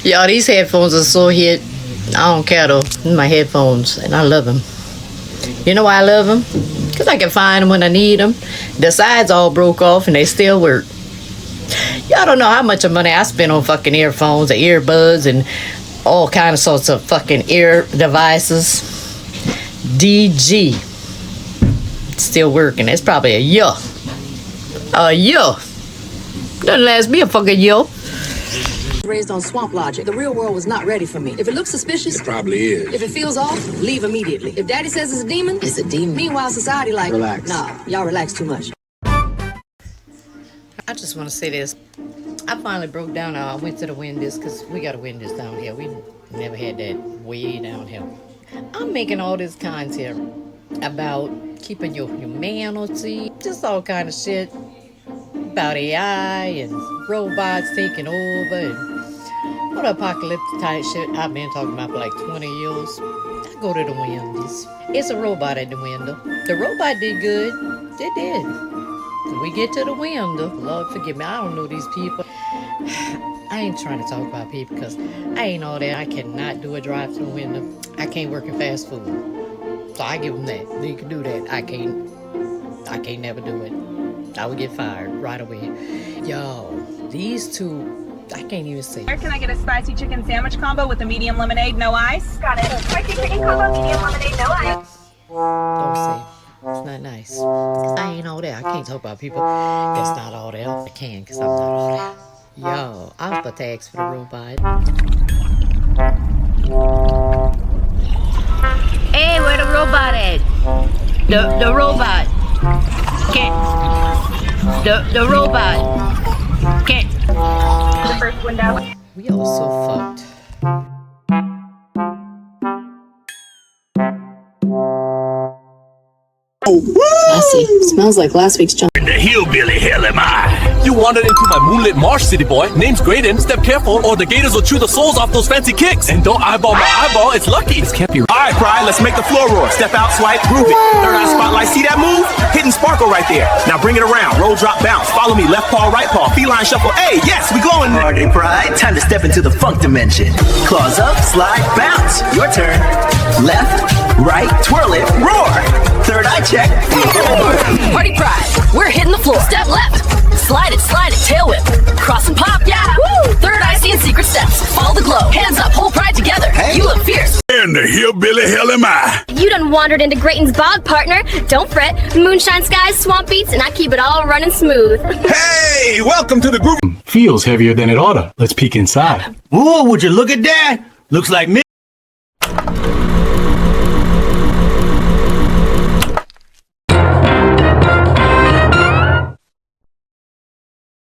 Y'all, these headphones are so hit. I don't care though. My headphones, and I love them. You know why I love them? Because I can find them when I need them. The sides all broke off and they still work. Y'all don't know how much of money I spend on fucking earphones or earbuds and all kind of sorts of fucking ear devices. DG. It's still working. It's probably a year. A year. Doesn't last me a fucking year. Raised on swamp logic. The real world was not ready for me. If it looks suspicious, It probably is. if it feels off, leave immediately. If daddy says it's a demon, it's a demon. Meanwhile, society like, Relax. nah, y'all relax too much. I just want to say this. I finally broke down. I went to the windows because we got a windows down here. We never had that way down here. I'm making all this content about keeping your humanity, just all kind of shit about AI and robots taking over and what apocalyptic type shit I've been talking about for like 20 years. I go to the windows. It's a robot at the window. The robot did good. It did. We get to the window. Lord forgive me. I don't know these people. I ain't trying to talk about people because I ain't all that. I cannot do a drive-through window. I can't work in fast food. So I give them that. They can do that. I can't never do it. I would get fired right away. Yo, these two, I can't even say. Can I get a spicy chicken sandwich combo with a medium lemonade, no ice? Got it. Spicy chicken combo, medium lemonade, no ice. Don't say. It's not nice. Because I ain't all that. I can't talk about people that's not all that. I can because I'm not all that. Yo, I was about to ask for the robot. Hey, where the robot at? The robot. Can't. The robot. Can't. The first window. We all so fucked. Messy. Smells like last week's junk. The hillbilly hell am I? You wandered into my moonlit marsh, city boy. Name's Graydon. Step careful, or the gators will chew the souls off those fancy kicks. And don't eyeball my eyeball, it's lucky. This can't be. Alright, Pride, let's make the floor roar. Step out, swipe, groove it. Third eye spotlight, see that move? Hidden sparkle right there. Now bring it around. Roll, drop, bounce. Follow me, left paw, right paw. Feline shuffle. Hey, yes, we glowing. Party Pride, time to step into the funk dimension. Claws up, slide, bounce. Your turn. Left, right, twirl it, roar. Third eye check. Party pride. We're hitting the floor. Step left. Slide it, tail whip. Cross and pop, yeah. Woo! Third eye seeing secret steps. Follow the glow. Hands up, hold pride together. Hey. You look fierce. And the hillbilly hell am I? You done wandered into Grayton's bog, partner. Don't fret. Moonshine skies, swamp beats, and I keep it all running smooth. Hey, welcome to the group. Feels heavier than it oughta. Let's peek inside. Ooh, would you look at that? Looks like me.